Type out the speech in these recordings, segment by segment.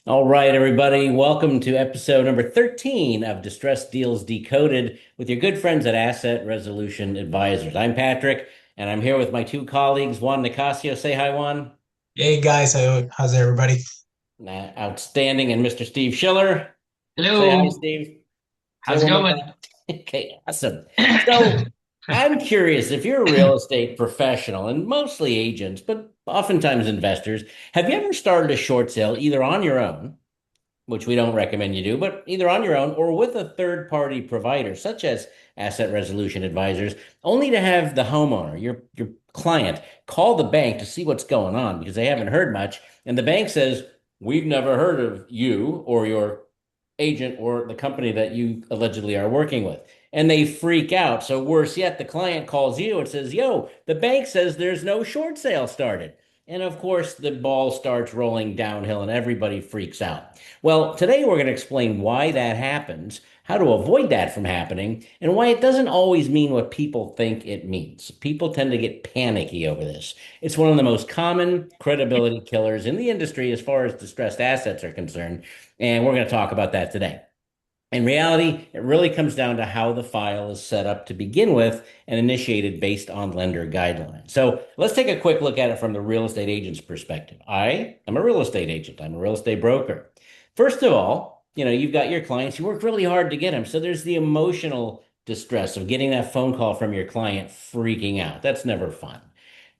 All right, everybody. Welcome to episode number 13 of Distress Deals Decoded with your good friends at Asset Resolution Advisors. I'm Patrick, and I'm here with my two colleagues, Juan Nicasio. Say hi, Juan. Hey guys, how's everybody? Outstanding. And Mr. Steve Schiller. Say hi, Hello, Steve. Say it how's it one more going? time. Okay, awesome. So I'm curious if you're a real estate professional and mostly agents, but oftentimes investors, have you ever started a short sale either on your own, which we don't recommend you do, but either on your own or with a third party provider, such as asset resolution advisors, only to have the homeowner, your client, call the bank to see what's going on because they haven't heard much. And the bank says, we've never heard of you or your agent or the company that you allegedly are working with. And they freak out. So, worse yet, the client calls you and says, yo, the bank says there's no short sale started. And of course, the ball starts rolling downhill and everybody freaks out. Well, today we're going to explain why that happens, how to avoid that from happening, and why it doesn't always mean what people think it means. People tend to get panicky over this. It's one of the most common credibility killers in the industry as far as distressed assets are concerned, and we're going to talk about that today. In reality, it really comes down to how the file is set up to begin with and initiated based on lender guidelines. So let's take a quick look at it from the real estate agent's perspective. I am a real estate agent, I'm a real estate broker. First of all, you've got your clients, you work really hard to get them. So there's the emotional distress of getting that phone call from your client freaking out. That's never fun.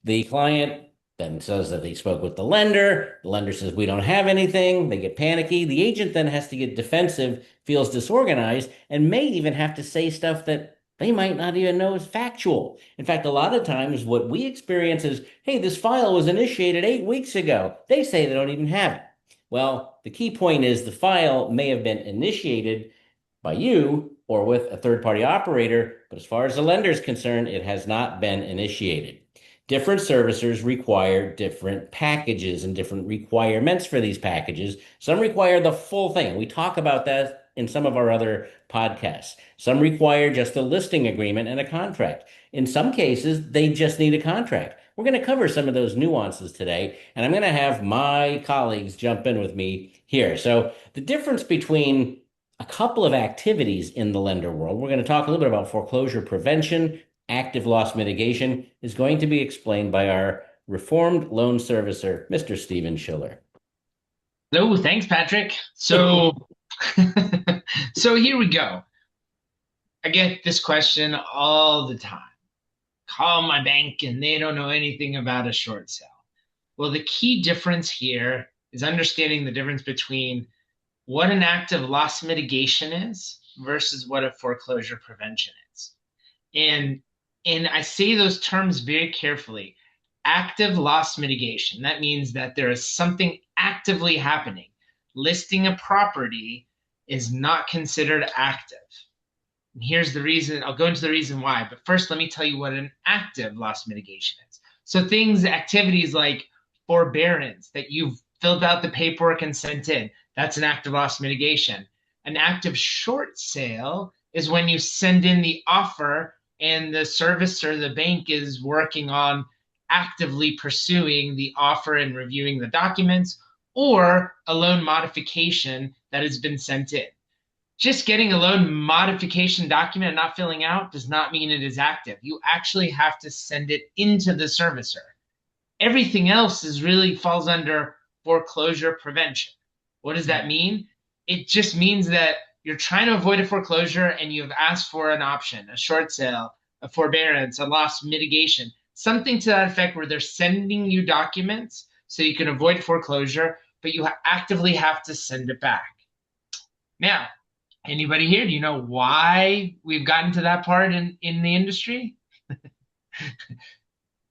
The client then says that they spoke with the lender. The lender says, we don't have anything. They get panicky. The agent then has to get defensive, feels disorganized, and may even have to say stuff that they might not even know is factual. In fact, a lot of times what we experience is, hey, this file was initiated 8 weeks ago. They say they don't even have it. Well, the key point is the file may have been initiated by you or with a third party operator, but as far as the lender is concerned, it has not been initiated. Different servicers require different packages and different requirements for these packages. Some require the full thing. We talk about that in some of our other podcasts. Some require just a listing agreement and a contract. In some cases, they just need a contract. We're going to cover some of those nuances today, and I'm going to have my colleagues jump in with me here. So, the difference between a couple of activities in the lender world, we're going to talk a little bit about foreclosure prevention, active loss mitigation, is going to be explained by our reformed loan servicer, Mr. Steven Schiller. Hello, thanks, Patrick. So here we go. I get this question all the time. Call my bank and they don't know anything about a short sale. Well, the key difference here is understanding the difference between what an active loss mitigation is versus what a foreclosure prevention is. And and I say those terms very carefully. Active loss mitigation. That means that there is something actively happening. Listing a property is not considered active. And here's the reason. I'll go into the reason why. But first, let me tell you what an active loss mitigation is. So activities like forbearance that you've filled out the paperwork and sent in, that's an active loss mitigation. An active short sale is when you send in the offer and the servicer, the bank, is working on actively pursuing the offer and reviewing the documents, or a loan modification that has been sent in. Just getting a loan modification document and not filling out does not mean it is active. You actually have to send it into the servicer. Everything else is really falls under foreclosure prevention. What does that mean? It just means that you're trying to avoid a foreclosure and you've asked for an option, a short sale, a forbearance, a loss mitigation, something to that effect where they're sending you documents so you can avoid foreclosure, but you actively have to send it back. Now, anybody here, do you know why we've gotten to that part in the industry?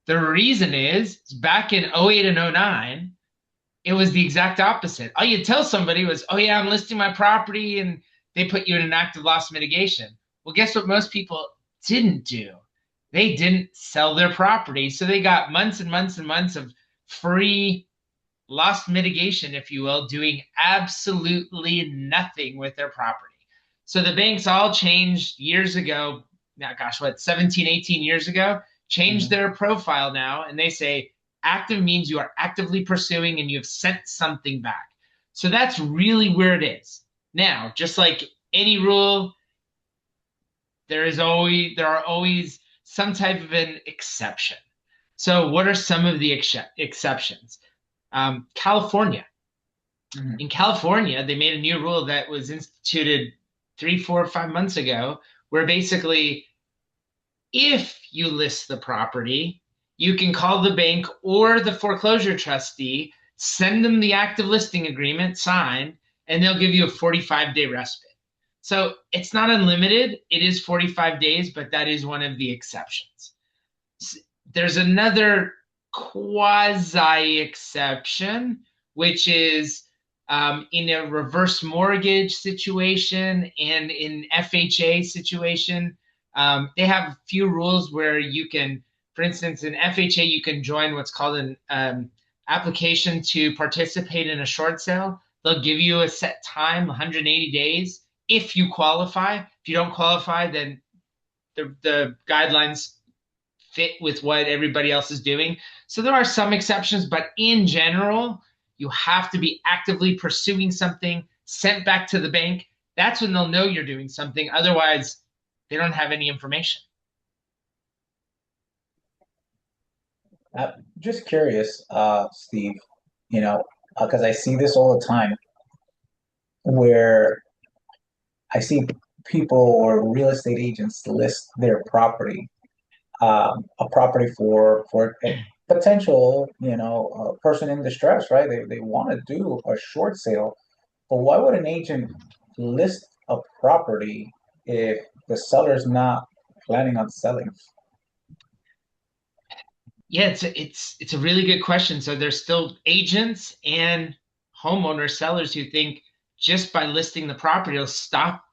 The reason is back in '08 and '09, it was the exact opposite. All you tell somebody was, oh, yeah, I'm listing my property, and they put you in an active loss mitigation. Well, guess what most people didn't do? They didn't sell their property. So they got months and months and months of free loss mitigation, if you will, doing absolutely nothing with their property. So the banks all changed years ago. Now, gosh, what, 17, 18 years ago, changed Mhm. their profile now. And they say active means you are actively pursuing and you have sent something back. So that's really where it is. Now, just like any rule, there are always some type of an exception. So what are some of the exceptions? California. Mhm. In California, they made a new rule that was instituted 3, 4, 5 months ago, where basically, if you list the property, you can call the bank or the foreclosure trustee, send them the active listing agreement signed, and they'll give you a 45-day respite. So it's not unlimited. It is 45 days, but that is one of the exceptions. There's another quasi exception, which is in a reverse mortgage situation and in FHA situation. They have a few rules where you can, for instance, in FHA, you can join what's called an application to participate in a short sale. They'll give you a set time, 180 days, if you qualify. If you don't qualify, then the guidelines fit with what everybody else is doing. So there are some exceptions, but in general, you have to be actively pursuing something, sent back to the bank. That's when they'll know you're doing something. Otherwise, they don't have any information. I'm just curious, Steve, because I see this all the time where I see people or real estate agents list their property, a property for a potential, person in distress, right? They want to do a short sale, but why would an agent list a property if the seller's not planning on selling? Yeah, it's a really good question. So there's still agents and homeowners, sellers who think just by listing the property, it'll stop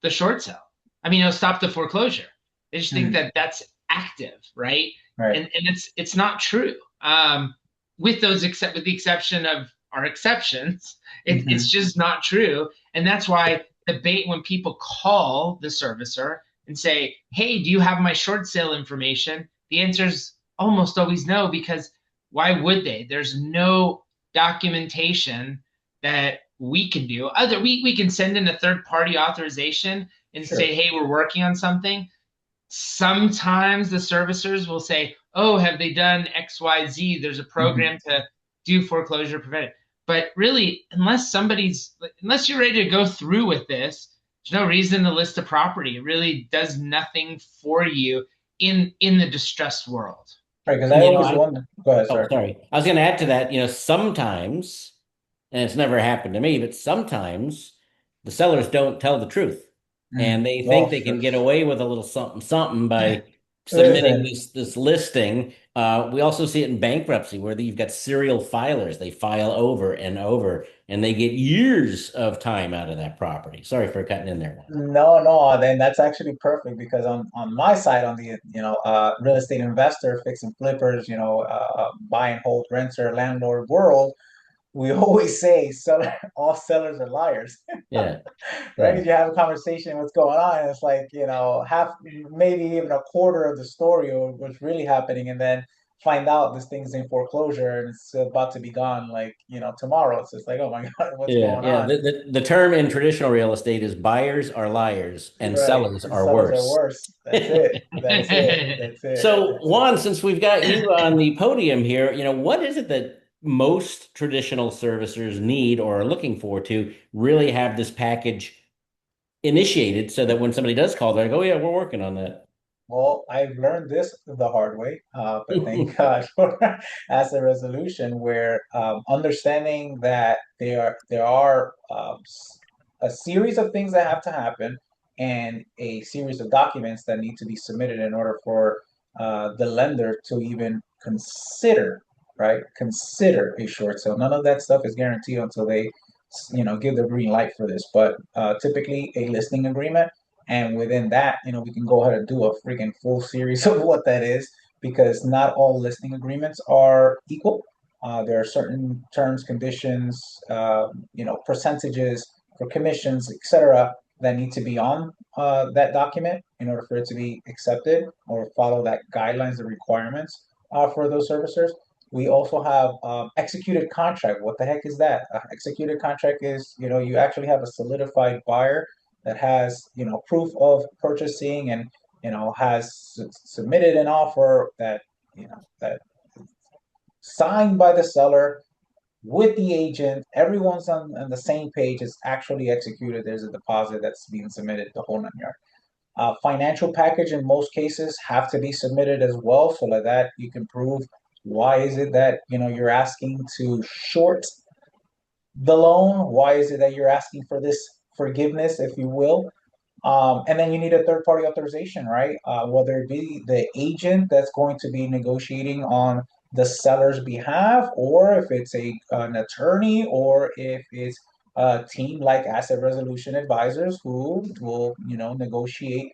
the short sale. I mean, it'll stop the foreclosure. They just think Hmm. that that's active, right? Right. And it's not true. With those except with the exception of our exceptions, it's Hmm. just not true. And that's why debate when people call the servicer and say, "Hey, do you have my short sale information?" The answer is almost always no, because why would they? There's no documentation that we can do. We can send in a third party authorization and Sure. say, hey, we're working on something. Sometimes the servicers will say, oh, have they done XYZ? There's a Hmm. program to do foreclosure prevention. But really, unless you're ready to go through with this, there's no reason to list a property. It really does nothing for you in the distressed world. Right, because I And always wonder. Go ahead, oh, sir. sorry. I was going to add to that, sometimes, and it's never happened to me, but sometimes the sellers don't tell the truth. Mm. And they think Well, they sure. can get away with a little something, something by submitting Listen, this listing. We also see it in bankruptcy where you've got serial filers. They file over and over, and they get years of time out of that property. Sorry for cutting in there, Juan. no, no, then that's actually perfect because on my side, on the real estate investor, fix and flippers, buy and hold renter landlord world, we always say seller, all sellers are liars. Yeah, Right? yeah. Because you have a conversation, what's going on, and it's like, half, maybe even a quarter of the story or what's really happening, and then find out this thing's in foreclosure and it's about to be gone, like, tomorrow. It's just like, oh my God, what's Yeah, going yeah. on? The term in traditional real estate is buyers are liars and Right. sellers And are sellers are worse. worse. That's it. That's it. That's it. So, That's it. Juan, since we've got you on the podium here, what is it that most traditional servicers need or are looking for to really have this package initiated so that when somebody does call, they're like, oh, yeah, we're working on that. Well, I've learned this the hard way, but thank God for as a resolution where understanding that there are a series of things that have to happen and a series of documents that need to be submitted in order for the lender to even consider, right? Consider a short sale. None of that stuff is guaranteed until they, give the green light for this. But typically, a listing agreement and within that, we can go ahead and do a freaking full series of what that is because not all listing agreements are equal. There are certain terms, conditions, percentages for commissions, etc., that need to be on that document in order for it to be accepted or follow that guidelines, the requirements for those servicers. We also have executed contract. What the heck is that? Executed contract is, you actually have a solidified buyer that has, proof of purchasing and, has submitted an offer that signed by the seller with the agent. Everyone's on the same page. It's actually executed. There's a deposit that's being submitted, the whole nine yards. Financial package in most cases have to be submitted as well, so like that you can prove why is it that you're asking to short the loan, why is it that you're asking for this forgiveness, if you will. And then you need a third party authorization, right? Whether it be the agent that's going to be negotiating on the seller's behalf, or if it's an attorney, or if it's a team like asset resolution advisors who will, negotiate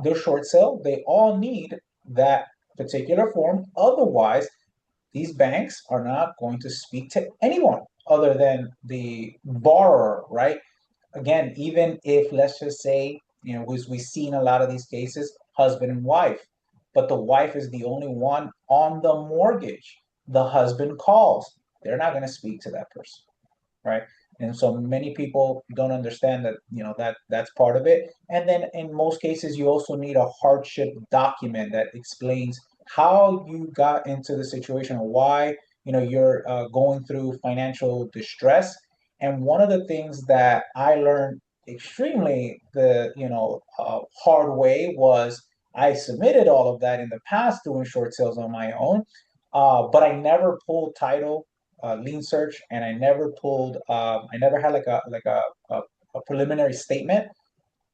their short sale. They all need that particular form. Otherwise, these banks are not going to speak to anyone other than the borrower, right? Again, even if, let's just say, as we see in a lot of these cases, husband and wife, but the wife is the only one on the mortgage. The husband calls. They're not going to speak to that person, right? And so many people don't understand that, that's part of it. And then in most cases, you also need a hardship document that explains how you got into the situation, or why, you're going through financial distress. And one of the things that I learned extremely the hard way was I submitted all of that in the past doing short sales on my own, but I never pulled title, lien search, and I never pulled. I never had a preliminary statement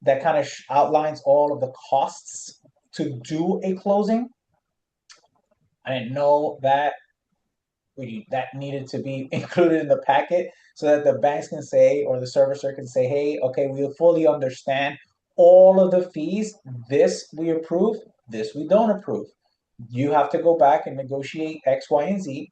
that kind of outlines all of the costs to do a closing. I didn't know that that needed to be included in the packet so that the banks can say, or the servicer can say, hey, okay, we fully understand all of the fees. This we approve, this we don't approve. You have to go back and negotiate X, Y, and Z.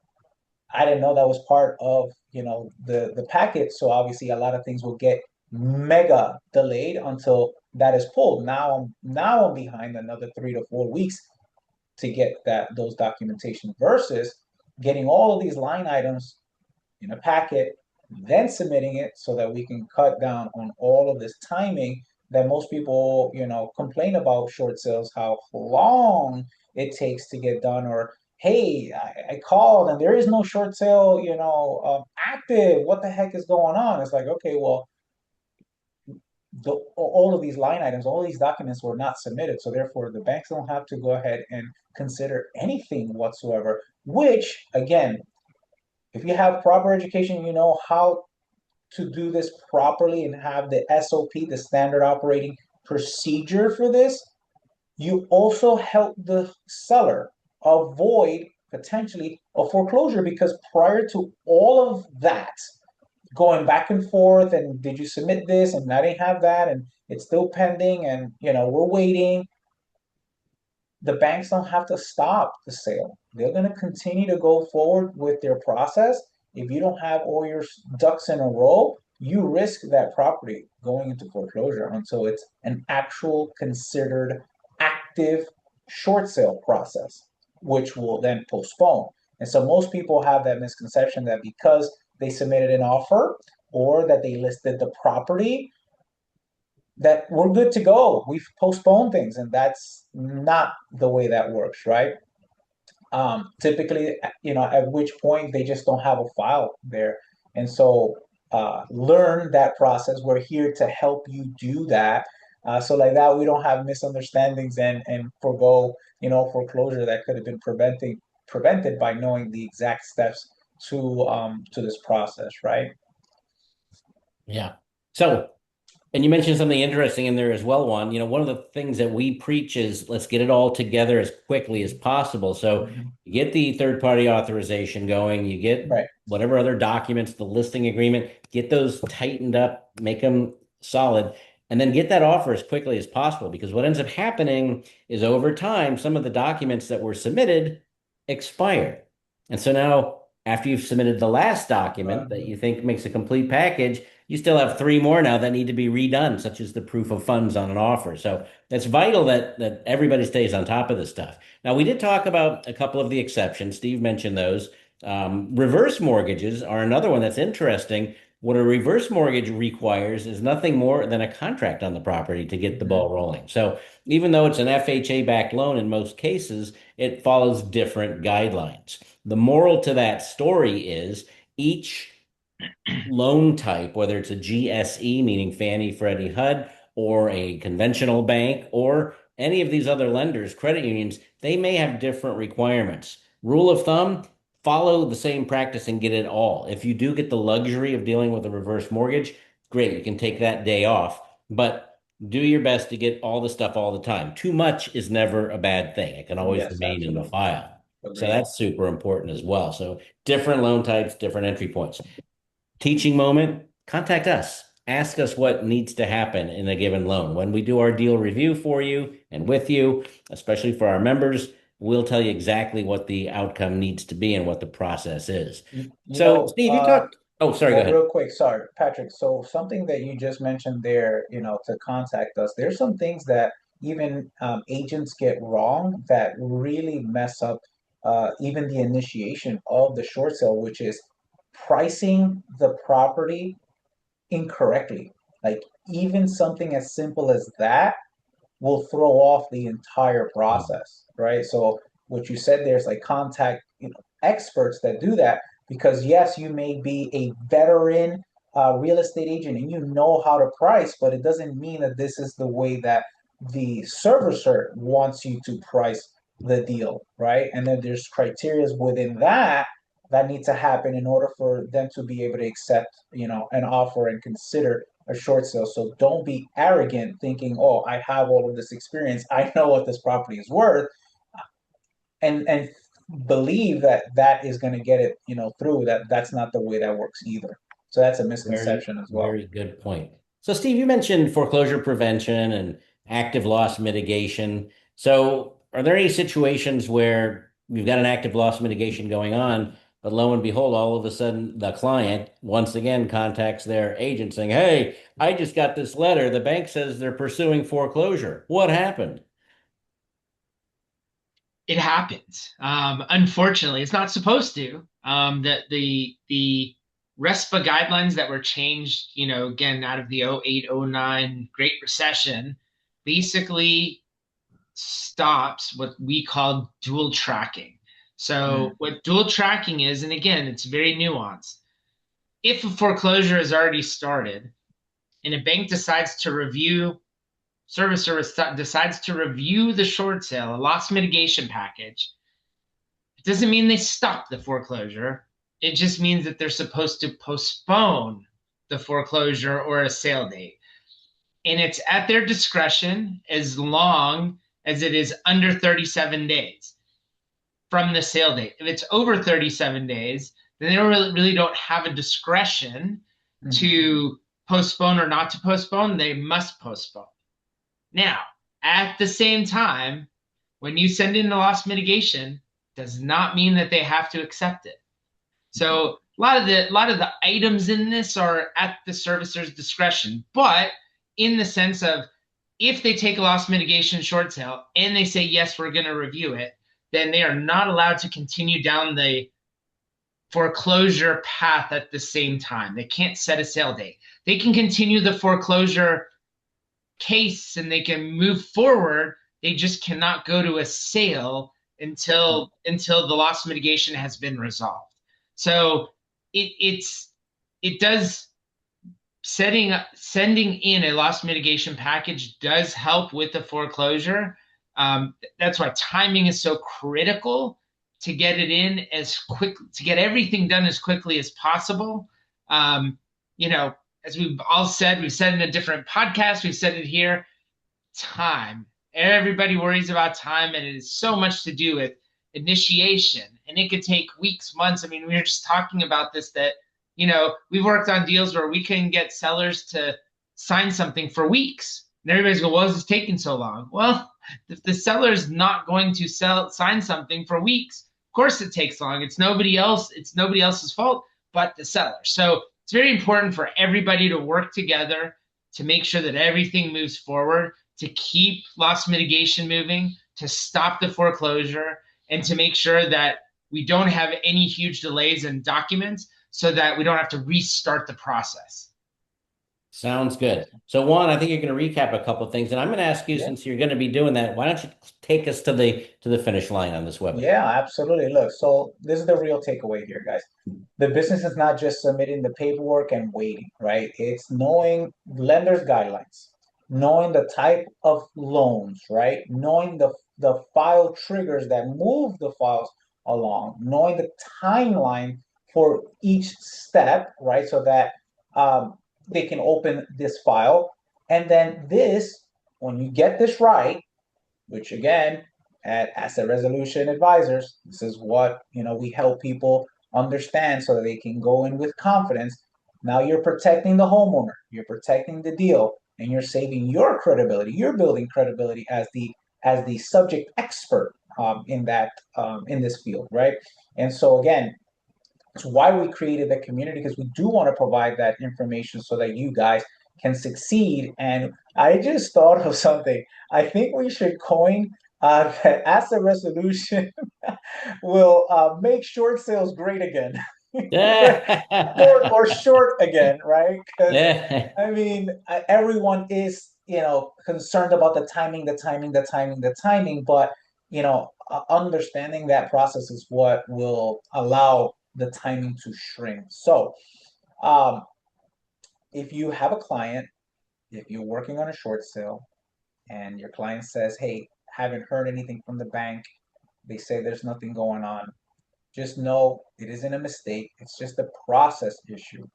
I didn't know that was part of the packet. So obviously a lot of things will get mega delayed until that is pulled. Now I'm behind another 3 to 4 weeks to get those documentation versus getting all of these line items in a packet, then submitting it so that we can cut down on all of this timing that most people, complain about short sales, how long it takes to get done, or hey, I called and there is no short sale, active. What the heck is going on? It's like, okay, well, all of these line items, all these documents were not submitted. So therefore, the banks don't have to go ahead and consider anything whatsoever, which again, if you have proper education, you know how to do this properly and have the SOP, the standard operating procedure for this. You also help the seller avoid potentially a foreclosure, because prior to all of that, going back and forth, and did you submit this and I didn't have that and it's still pending, and we're waiting, the banks don't have to stop the sale. They're going to continue to go forward with their process. If you don't have all your ducks in a row, you risk that property going into foreclosure until it's an actual considered active short sale process, which will then postpone. And so most people have that misconception that because they submitted an offer or that they listed the property, that we're good to go. We've postponed things, and that's not the way that works, right? Typically, at which point they just don't have a file there. And so learn that process. We're here to help you do that. So like that, we don't have misunderstandings and forego, foreclosure that could have been prevented by knowing the exact steps to this process, right? Yeah. So, and you mentioned something interesting in there as well, Juan. One of the things that we preach is let's get it all together as quickly as possible. So Mhm. you get the third party authorization going, you get Right. whatever other documents, the listing agreement, get those tightened up, make them solid, and then get that offer as quickly as possible. Because what ends up happening is over time, some of the documents that were submitted expire. And so now, after you've submitted the last document that you think makes a complete package, you still have three more now that need to be redone, such as the proof of funds on an offer. So it's vital that everybody stays on top of this stuff. Now, we did talk about a couple of the exceptions. Steve mentioned those. Reverse mortgages are another one that's interesting. What a reverse mortgage requires is nothing more than a contract on the property to get the Mhm. ball rolling. So even though it's an FHA-backed loan in most cases, it follows different guidelines. The moral to that story is each loan type, whether it's a GSE, meaning Fannie, Freddie, HUD, or a conventional bank, or any of these other lenders, credit unions, they may have different requirements. Rule of thumb, follow the same practice and get it all. If you do get the luxury of dealing with a reverse mortgage, great, you can take that day off, but do your best to get all the stuff all the time. Too much is never a bad thing. It can always Yes, remain in the absolutely. file. So Agreed. that's super important as well. So different loan types, different entry points. Teaching moment, contact us. Ask us what needs to happen in a given loan. When we do our deal review for you and with you, especially for our members, we'll tell you exactly what the outcome needs to be and what the process is. You So, know, Steve, you talked. Oh, sorry, go well, ahead. real quick, sorry, Patrick. So something that you just mentioned there, to contact us, there's some things that even agents get wrong that really mess up even the initiation of the short sale, which is pricing the property incorrectly. Like even something as simple as that will throw off the entire process, right? So what you said there's like contact, experts that do that because yes, you may be a veteran real estate agent and you know how to price, but it doesn't mean that this is the way that the servicer wants you to price the deal, right? And then there's criteria within that that need to happen in order for them to be able to accept, an offer and consider a short sale. So don't be arrogant thinking, oh, I have all of this experience. I know what this property is worth, and believe that that is going to get it, through. That's not the way that works either. So that's a Very, misconception as well. very good point. So, Steve, you mentioned foreclosure prevention and active loss mitigation. So, are there any situations where you've got an active loss mitigation going on, but lo and behold, all of a sudden the client once again contacts their agent saying, "Hey, I just got this letter. The bank says they're pursuing foreclosure. What happened?" It happens. Unfortunately, it's not supposed to. That the RESPA guidelines that were changed, again out of the 08, 09 Great Recession, basically stops what we call dual tracking. So Mm, what dual tracking is, and again, it's very nuanced. If a foreclosure has already started and a bank decides to review servicer decides to review the short sale, a loss mitigation package, it doesn't mean they stop the foreclosure. It just means that they're supposed to postpone the foreclosure or a sale date. And it's at their discretion as long as it is under 37 days from the sale date. If it's over 37 days, then they really don't have a discretion mm, to postpone or not to postpone. They must postpone. Now, at the same time, when you send in the loss mitigation, does not mean that they have to accept it. So a lot of the items in this are at the servicer's discretion, but in the sense of if they take a loss mitigation short sale and they say yes, we're going to review it, then they are not allowed to continue down the foreclosure path at the same time. They can't set a sale date. They can continue the foreclosure case and they can move forward. They just cannot go to a sale mm, until the loss mitigation has been resolved. So it does sending in a loss mitigation package does help with the foreclosure. That's why timing is so critical to get it in as quick to get everything done as quickly as possible. Um, you know, as we've said in a different podcast, we've said it here, time. Everybody worries about time, and it is so much to do with initiation, and it could take weeks, months. I mean, we were just talking about this that we've worked on deals where we can get sellers to sign something for weeks, and everybody's go, "Well, is this taking so long?" Well, if the seller's not going to sign something for weeks, of course it takes long. It's nobody else. It's nobody else's fault but the seller. So it's very important for everybody to work together to make sure that everything moves forward, to keep loss mitigation moving, to stop the foreclosure, and to make sure that we don't have any huge delays in documents so that we don't have to restart the process. Sounds good. So Juan, I think you're going to recap a couple of things, and I'm going to ask you, Yeah. since you're going to be doing that, why don't you take us to the finish line on this webinar? Yeah, absolutely. Look, so this is the real takeaway here, guys. The business is not just submitting the paperwork and waiting, right? It's knowing lenders' guidelines, knowing the type of loans, right? Knowing the file triggers that move the files along, knowing the timeline for each step, right? So that they can open this file. And then this, when you get this right, which again, at asset resolution advisors, this is what we help people understand so that they can go in with confidence. Now you're protecting the homeowner, you're protecting the deal, and you're saving your credibility. You're building credibility as the subject expert in this field, right? And so again, it's why we created the community, because we do want to provide that information so that you guys can succeed. And I just thought of something. I think we should coin that asset resolution will make short sales great again. short Yeah. or short again, right? Because Yeah. I mean, everyone is, concerned about the timing, the timing, but, understanding that process is what will allow the timing to shrink. So, um, if you have a client, if you're working on a short sale and your client says, "Hey, haven't heard anything from the bank," they say there's nothing going on, just know it isn't a mistake. It's just a process issue.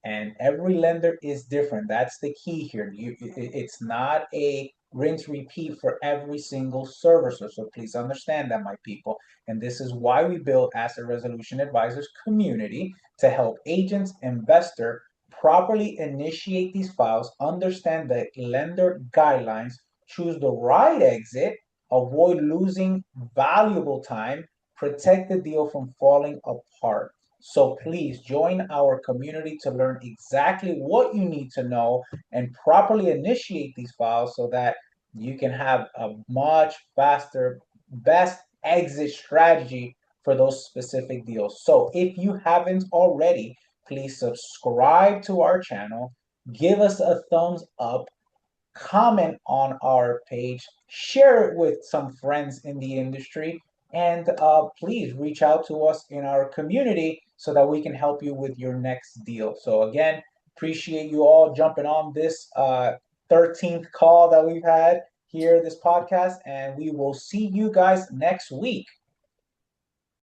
And every lender is different. That's the key here. It's not a rinse repeat for every single servicer. So please understand that, my people. And this is why we build Asset Resolution Advisors community to help agents, investor properly initiate these files, understand the lender guidelines, choose the right exit, avoid losing valuable time, protect the deal from falling apart. So please join our community to learn exactly what you need to know and properly initiate these files so that you can have a much faster, best exit strategy for those specific deals. So if you haven't already, please subscribe to our channel, give us a thumbs up, comment on our page, share it with some friends in the industry, and please reach out to us in our community so that we can help you with your next deal. So again, appreciate you all jumping on this 13th call that we've had here, this podcast, and we will see you guys next week.